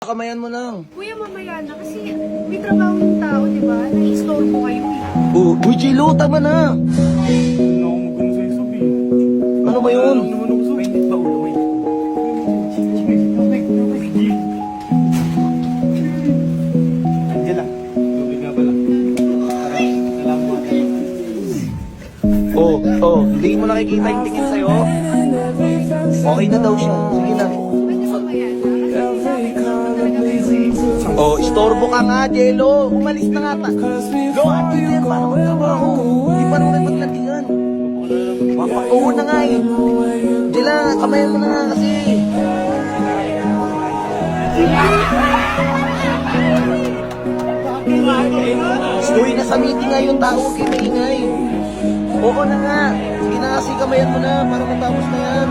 Kamayan mo lang. Kuya, mamaya na kasi may trabaho yung tao, di ba? Na-store mo kayo eh. Uy, Jilo, tama na. Ano ba yun? Hindi mo nakikita yung tingin sa'yo? Okay na daw siya. Sige na. Pwede mamaya na kasi sabi ko naman talaga kayo eh. Istorbo ka nga, Jello. Umalis na nga ta. Go, ate yan. Paano magtrabaho? Hindi pa naman maglantingan. Oo na nga eh. Jella, kamayan mo na nga kasi. Uy, nasa meeting nga yung tao. Huwag kayo maingay. Oo na nga. Sige na kasi, kamayan mo na para matapos na yan.